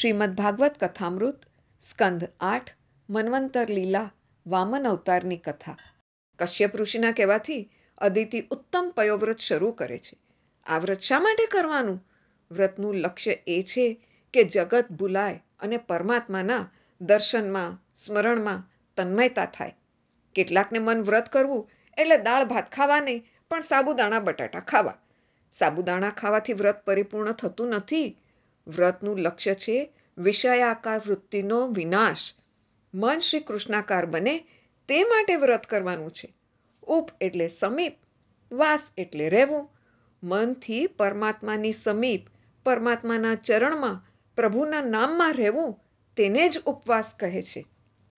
શ્રીમદ ભાગવત કથામૃત સ્કંદ 8 મન્વંતર લીલા વામન અવતારની કથા. કશ્યપ ઋષિના કહેવાથી અદિતિ ઉત્તમ પયોવ્રત શરૂ કરે છે. આ વ્રત શા માટે કરવાનું? વ્રતનું લક્ષ્ય એ છે કે જગત ભૂલાય અને પરમાત્માના દર્શનમાં સ્મરણમાં તન્મયતા થાય. કેટલાકને મન વ્રત કરવું એટલે દાળ ભાત ખાવા નહીં, પણ સાબુદાણા બટાટા ખાવા. સાબુદાણા ખાવાથી વ્રત પરિપૂર્ણ થતું નથી. વ્રતનું લક્ષ્ય છે વિષયાકાર વૃત્તિનો વિનાશ. મન શ્રી કૃષ્ણાકાર બને તે માટે વ્રત કરવાનું છે. ઉપ એટલે સમીપ, વાસ એટલે રહેવું. મનથી પરમાત્માની સમીપ, પરમાત્માના ચરણમાં, પ્રભુના નામમાં રહેવું, તેને જ ઉપવાસ કહે છે.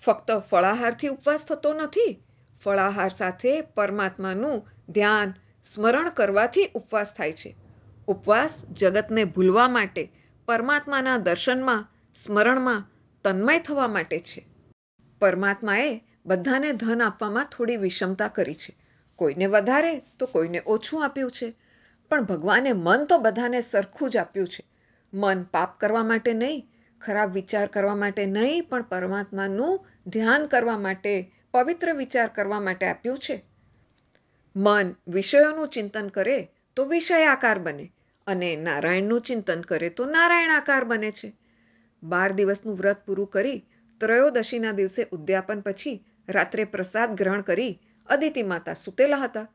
ફક્ત ફળાહારથી ઉપવાસ થતો નથી. ફળાહાર સાથે પરમાત્માનું ધ્યાન સ્મરણ કરવાથી ઉપવાસ થાય છે. ઉપવાસ જગતને ભૂલવા માટે, પરમાત્માના દર્શનમાં સ્મરણમાં તન્મય થવા માટે છે. પરમાત્માએ બધાને ધન આપવામાં થોડી વિષમતા કરી છે. કોઈને વધારે તો કોઈને ઓછું આપ્યું છે, પણ ભગવાને મન તો બધાને સરખું જ આપ્યું છે. મન પાપ કરવા માટે નહીં, ખરાબ વિચાર કરવા માટે નહીં, પણ પરમાત્માનું ધ્યાન કરવા માટે, પવિત્ર વિચાર કરવા માટે આપ્યું છે. મન વિષયોનું ચિંતન કરે તો વિષયાકાર બને, અને નારાયણનું ચિંતન કરે તો નારાયણાકાર બને છે. 12 દિવસનું વ્રત પૂરું કરી ત્રયોદશીના દિવસે ઉદ્યાપન પછી રાત્રે પ્રસાદ ગ્રહણ કરી અદિતિ માતા સૂતેલા હતા.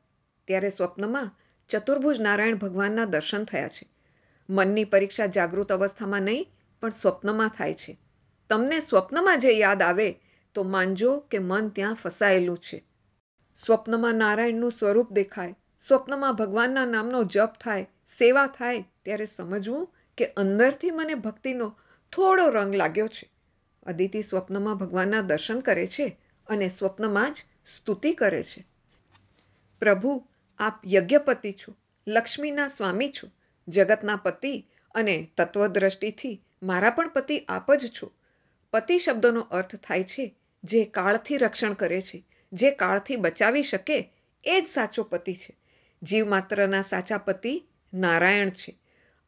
ત્યારે સ્વપ્નમાં ચતુર્ભુજ નારાયણ ભગવાનના દર્શન થયા છે. મનની પરીક્ષા જાગૃત અવસ્થામાં નહીં, પણ સ્વપ્નમાં થાય છે. તમને સ્વપ્નમાં જે યાદ આવે તો માનજો કે મન ત્યાં ફસાયેલું છે. સ્વપ્નમાં નારાયણનું સ્વરૂપ દેખાય, સ્વપ્નમાં ભગવાનના નામનો જપ થાય, સેવા થાય, ત્યારે સમજવું કે અંદરથી મને ભક્તિનો થોડો રંગ લાગ્યો છે. અદિતિ સ્વપ્નમાં ભગવાનના દર્શન કરે છે અને સ્વપ્નમાં જ સ્તુતિ કરે છે. પ્રભુ, આપ યજ્ઞપતિ છો, લક્ષ્મીના સ્વામી છો, જગતના પતિ, અને તત્વદ્રષ્ટિથી મારા પણ પતિ આપ જ છો. પતિ શબ્દનો અર્થ થાય છે જે કાળથી રક્ષણ કરે છે, જે કાળથી બચાવી શકે, એ જ સાચો પતિ છે. જીવ માત્રના સાચા પતિ નારાયણ છે.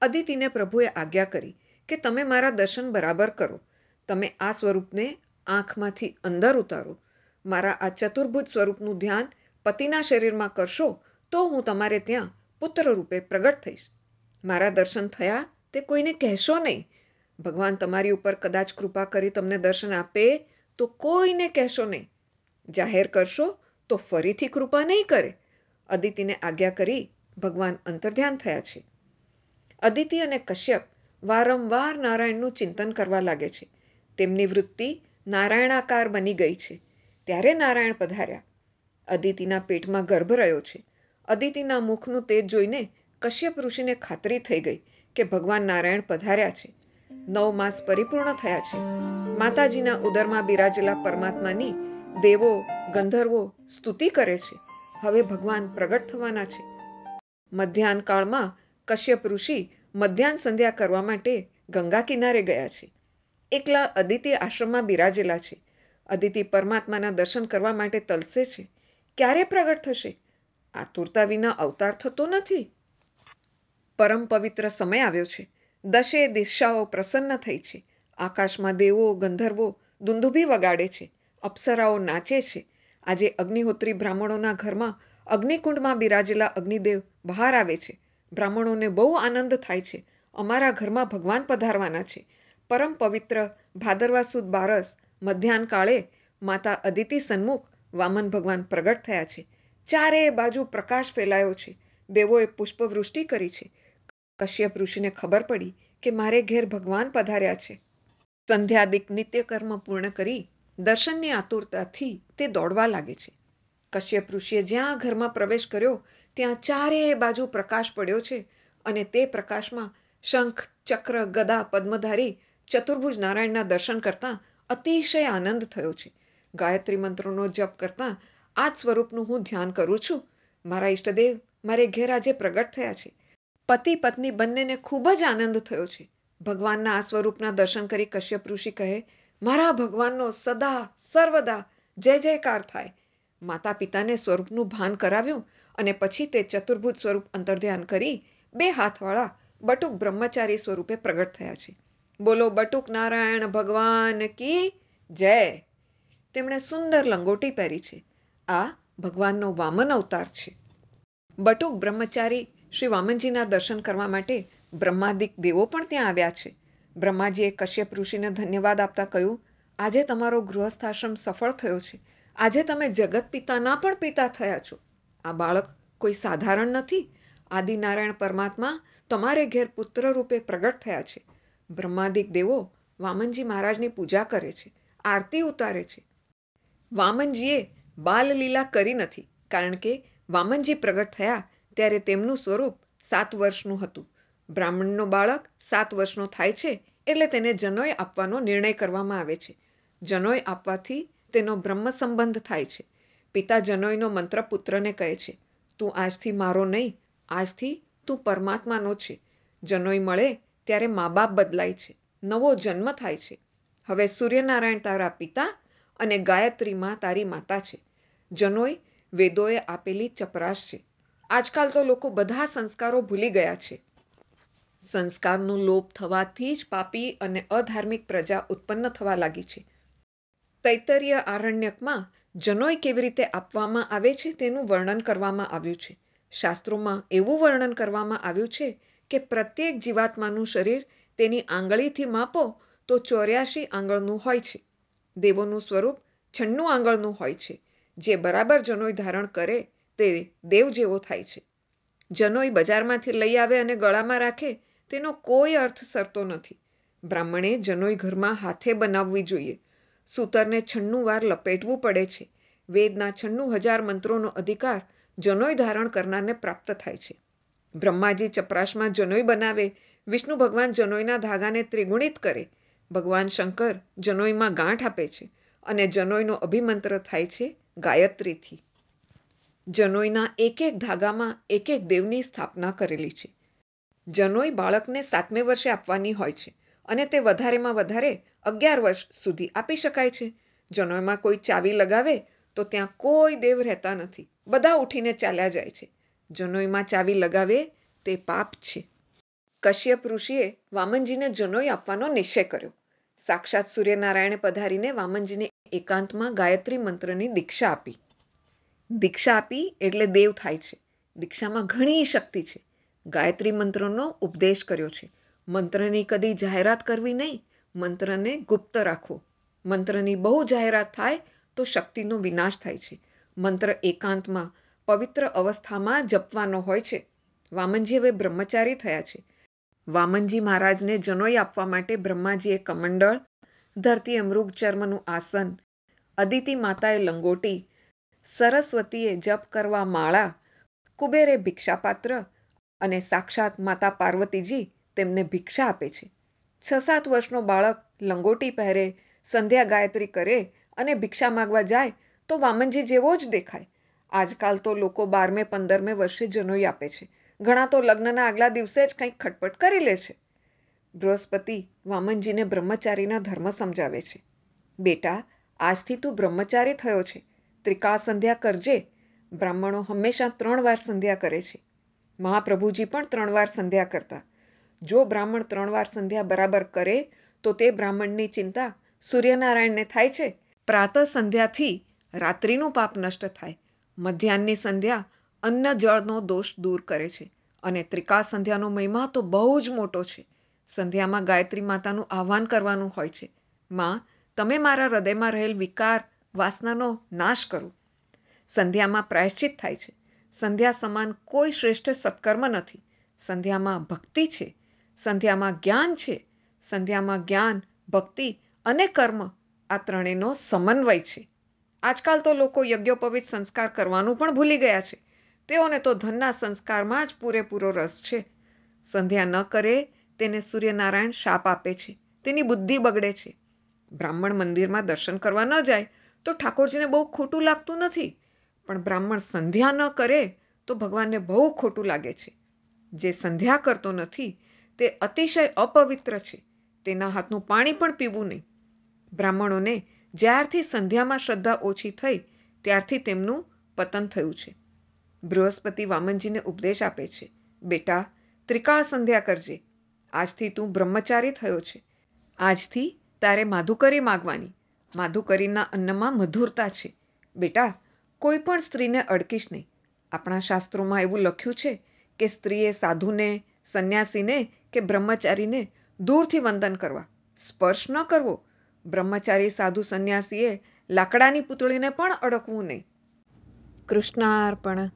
અદિતિને પ્રભુએ આજ્ઞા કરી કે તમે મારા દર્શન બરાબર કરો. તમે આ સ્વરૂપને આંખમાંથી અંદર ઉતારો. મારા આ ચતુર્ભુજ સ્વરૂપનું ધ્યાન પતિના શરીરમાં કરશો તો હું તમારે ત્યાં પુત્ર રૂપે પ્રગટ થઈશ. મારા દર્શન થયા તે કોઈને કહેશો નહીં. ભગવાન તમારી ઉપર કદાચ કૃપા કરી તમને દર્શન આપે તો કોઈને કહેશો નહીં. જાહેર કરશો તો ફરીથી કૃપા નહીં કરે. અદિતિને આજ્ઞા કરી ભગવાન અંતર્ધ્યાન થયા છે. અદિતિ અને કશ્યપ વારંવાર નારાયણનું ચિંતન કરવા લાગે છે. તેમની વૃત્તિ નારાયણાકાર બની ગઈ છે. ત્યારે નારાયણ પધાર્યા. અદિતિના પેટમાં ગર્ભ રહ્યો છે. અદિતિના મુખનું તેજ જોઈને કશ્યપ ઋષિને ખાતરી થઈ ગઈ કે ભગવાન નારાયણ પધાર્યા છે. 9 માસ પરિપૂર્ણ થયા છે. માતાજીના ઉદરમાં બિરાજેલા પરમાત્માની દેવો ગંધર્વો સ્તુતિ કરે છે. હવે ભગવાન પ્રગટ થવાના છે. મધ્યાહન કાળમાં કશ્યપ ઋષિ મધ્યાહન સંધ્યા કરવા માટે ગંગા કિનારે ગયા છે. એકલા અદિતિ આશ્રમમાં બિરાજેલા છે. અદિતિ પરમાત્માના દર્શન કરવા માટે તલસે છે. ક્યારે પ્રગટ થશે? આતુરતા વિના અવતાર થતો નથી. પરમ પવિત્ર સમય આવ્યો છે. 10 દિશાઓ પ્રસન્ન થઈ છે. આકાશમાં દેવો ગંધર્વો દુંદુભી વગાડે છે. અપ્સરાઓ નાચે છે. આજે અગ્નિહોત્રી બ્રાહ્મણોના ઘરમાં અગ્નિકુંડમાં બિરાજેલા અગ્નિદેવ બહાર આવે છે. બ્રાહ્મણોને બહુ આનંદ થાય છે. અમારા ઘરમાં ભગવાન પધારવાના છે. પરમ પવિત્ર ભાદરવા સુદ બારસ મધ્યાહન કાળે માતા અદિતિ સન્મુખ વામન ભગવાન પ્રગટ થયા છે. ચારે બાજુ પ્રકાશ ફેલાયો છે. દેવોએ પુષ્પવૃષ્ટિ કરી છે. કશ્યપ ઋષિને ખબર પડી કે મારે ઘેર ભગવાન પધાર્યા છે. સંધ્યાદિક નિત્યકર્મ પૂર્ણ કરી દર્શનની આતુરતાથી તે દોડવા લાગે છે. કશ્યપ ઋષિએ જ્યાં ઘરમાં પ્રવેશ કર્યો ત્યાં ચારે બાજુ પ્રકાશ પડ્યો છે, અને તે પ્રકાશમાં શંખ ચક્ર ગદા પદ્મધારી ચતુર્ભુજ નારાયણના દર્શન કરતાં અતિશય આનંદ થયો છે. ગાયત્રી મંત્રોનો જપ કરતાં આ જ સ્વરૂપનું હું ધ્યાન કરું છું. મારા ઈષ્ટદેવ મારે ઘેર આજે પ્રગટ થયા છે. પતિ પત્ની બંનેને ખૂબ જ આનંદ થયો છે. ભગવાનના આ સ્વરૂપના દર્શન કરી કશ્યપ ઋષિ કહે, મારા ભગવાનનો સદા સર્વદા જય જયકાર થાય. માતા પિતાને સ્વરૂપનું ભાન કરાવ્યું અને પછી તે ચતુર્ભુજ સ્વરૂપ અંતર્ધ્યાન કરી 2 હાથવાળા બટુક બ્રહ્મચારી સ્વરૂપે પ્રગટ થયા છે. બોલો બટુક નારાયણ ભગવાન કી જય. તેમણે સુંદર લંગોટી પહેરી છે. આ ભગવાનનો વામન અવતાર છે. બટુક બ્રહ્મચારી શ્રી વામનજીના દર્શન કરવા માટે બ્રહ્માદિક દેવો પણ ત્યાં આવ્યા છે. બ્રહ્માજીએ કશ્યપ ઋષિને ધન્યવાદ આપતા કહ્યું, આજે તમારો ગૃહસ્થાશ્રમ સફળ થયો છે. આજે તમે જગત પિતાના પણ પિતા થયા છો. આ બાળક કોઈ સાધારણ નથી. આદિનારાયણ પરમાત્મા તમારે ઘેર પુત્ર રૂપે પ્રગટ થયા છે. બ્રહ્માદિક દેવો વામનજી મહારાજની પૂજા કરે છે, આરતી ઉતારે છે. વામનજીએ બાલલીલા કરી નથી, કારણ કે વામનજી પ્રગટ થયા ત્યારે તેમનું સ્વરૂપ 7 વર્ષનું હતું. બ્રાહ્મણનો બાળક 7 વર્ષનો થાય છે એટલે તેને જનોય આપવાનો નિર્ણય કરવામાં આવે છે. જનોય આપવાથી તેનો બ્રહ્મ સંબંધ થાય છે. પિતા જનોયનો મંત્ર પુત્રને કહે છે, તું આજથી મારો નહીં, આજથી તું પરમાત્માનો છે. જનોય મળે ત્યારે મા બાપ બદલાય છે, નવો જન્મ થાય છે. હવે સૂર્યનારાયણ તારા પિતા અને ગાયત્રી માં તારી માતા છે. જનોય વેદોએ આપેલી ચપરાશ છે. આજકાલ તો લોકો બધા સંસ્કારો ભૂલી ગયા છે. સંસ્કારનું લોપ થવાથી જ પાપી અને અધાર્મિક પ્રજા ઉત્પન્ન થવા લાગી છે. તૈત્તરીય આરણ્યકમાં જનોય કેવી રીતે આપવામાં આવે છે તેનું વર્ણન કરવામાં આવ્યું છે. શાસ્ત્રોમાં એવું વર્ણન કરવામાં આવ્યું છે કે પ્રત્યેક જીવાત્માનું શરીર તેની આંગળીથી માપો તો 84 આંગળનું હોય છે. દેવોનું સ્વરૂપ 96 આંગળનું હોય છે. જે બરાબર જનોય ધારણ કરે તે દેવ જેવો થાય છે. જનોય બજારમાંથી લઈ આવે અને ગળામાં રાખે તેનો કોઈ અર્થ સરતો નથી. બ્રાહ્મણે જનોય ઘરમાં હાથે બનાવવી જોઈએ. સૂતરને 96 વાર લપેટવું પડે છે. વેદના 96,000 મંત્રોનો અધિકાર જનોય ધારણ કરનારને પ્રાપ્ત થાય છે. બ્રહ્માજી ચપરાશમાં જનોય બનાવે, વિષ્ણુ ભગવાન જનોયના ધાગાને ત્રિગુણિત કરે, ભગવાન શંકર જનોયમાં ગાંઠ આપે છે અને જનોયનો અભિમંત્ર થાય છે ગાયત્રીથી. જનોયના એક એક ધાગામાં એક એક દેવની સ્થાપના કરેલી છે. જનોય બાળકને 7મે વર્ષે આપવાની હોય છે અને તે વધારેમાં વધારે 11 વર્ષ સુધી આપી શકાય છે. જનોયમાં કોઈ ચાવી લગાવે તો ત્યાં કોઈ દેવ રહેતા નથી, બધા ઉઠીને ચાલ્યા જાય છે. જનોયમાં ચાવી લગાવે તે પાપ છે. કશ્યપ ઋષિએ વામનજીને જનોય આપવાનો નિશ્ચય કર્યો. સાક્ષાત સૂર્યનારાયણે પધારીને વામનજીને એકાંતમાં ગાયત્રી મંત્રની દીક્ષા આપી. દીક્ષા આપી એટલે દેવ થાય છે. દીક્ષામાં ઘણી શક્તિ છે. ગાયત્રી મંત્રનો ઉપદેશ કર્યો છે. મંત્રની કદી જાહેરાત કરવી નહીં, મંત્રને ગુપ્ત રાખવો. મંત્રની બહુ જાહેરાત થાય તો શક્તિનો વિનાશ થાય છે. મંત્ર એકાંતમાં પવિત્ર અવસ્થામાં જપવાનો હોય છે. વામનજી હવે બ્રહ્મચારી થયા છે. વામનજી મહારાજને જનોય આપવા માટે બ્રહ્માજીએ કમંડળ, ધરતીએ મૃગ ચર્મનું આસન, અદિતિ માતાએ લંગોટી, સરસ્વતીએ જપ કરવા માળા, કુબેરે ભિક્ષાપાત્ર અને સાક્ષાત માતા પાર્વતીજી તેમને ભિક્ષા આપે છે. 6-7 વર્ષનો બાળક લંગોટી પહેરે, સંધ્યા ગાયત્રી કરે અને ભિક્ષા માગવા જાય તો વામનજી જેવો જ દેખાય. આજકાલ તો લોકો 12મે 15મે વર્ષે જનોઈ આપે છે. ઘણા તો લગ્નના આગલા દિવસે જ કંઈક ખટપટ કરી લે છે. બૃહસ્પતિ વામનજીને બ્રહ્મચારીના ધર્મ સમજાવે છે. બેટા, આજથી તું બ્રહ્મચારી થયો છે. ત્રિકાળ સંધ્યા કરજે. બ્રાહ્મણો હંમેશા 3 વાર સંધ્યા કરે છે. મહાપ્રભુજી પણ 3 વાર સંધ્યા કરતા. જો બ્રાહ્મણ 3 વાર સંધ્યા બરાબર કરે તો તે બ્રાહ્મણની ચિંતા સૂર્યનારાયણને થાય છે. પ્રાતઃ સંધ્યાથી રાત્રિનું પાપ નષ્ટ થાય. મધ્યાહ્નની સંધ્યા અન્ન જળનો દોષ દૂર કરે છે અને ત્રિકાળ સંધ્યાનો મહિમા તો બહુ જ મોટો છે. સંધ્યામાં ગાયત્રી માતાનું આહ્વાન કરવાનું હોય છે. માં, તમે મારા હૃદયમાં રહેલ વિકાર વાસનાનો નાશ કરો. સંધ્યામાં પ્રાયશ્ચિત થાય છે. સંધ્યા સમાન કોઈ શ્રેષ્ઠ સત્કર્મ નથી. સંધ્યામાં ભક્તિ છે. સંધ્યામાં જ્ઞાન છે. સંધ્યામાં જ્ઞાન, ભક્તિ અને કર્મ આ ત્રણેયનો સમન્વય છે. આજકાલ તો લોકો યજ્ઞોપવિત સંસ્કાર કરવાનું પણ ભૂલી ગયા છે. તેઓને તો ધનના સંસ્કારમાં જ પૂરેપૂરો રસ છે. સંધ્યા ન કરે તેને સૂર્યનારાયણ શાપ આપે છે. તેની બુદ્ધિ બગડે છે. બ્રાહ્મણ મંદિરમાં દર્શન કરવા ન જાય તો ઠાકોરજીને બહુ ખોટું લાગતું નથી, પણ બ્રાહ્મણ સંધ્યા ન કરે તો ભગવાનને બહુ ખોટું લાગે છે. જે સંધ્યા કરતો નથી તે અતિશય અપવિત્ર છે. તેના હાથનું પાણી પણ પીવું નહીં. બ્રાહ્મણોને જ્યારથી સંધ્યામાં શ્રદ્ધા ઓછી થઈ ત્યારથી તેમનું પતન થયું છે. બૃહસ્પતિ વામનજીને ઉપદેશ આપે છે, બેટા, ત્રિકાળ સંધ્યા કરજે. આજથી તું બ્રહ્મચારી થયો છે. આજથી તારે માધુકરી માગવાની. માધુકરીના અન્નમાં મધુરતા છે. બેટા, કોઈ પણ સ્ત્રીને અડકીશ નહીં. આપણા શાસ્ત્રોમાં એવું લખ્યું છે કે સ્ત્રીએ સાધુને, સંન્યાસીને કે બ્રહ્મચારીને દૂરથી વંદન કરવા, સ્પર્શ ન કરવો. બ્રહ્મચારી સાધુ સંન્યાસીએ લાકડાની પૂતળીને પણ અડકવું નહીં. કૃષ્ણાર્પણ.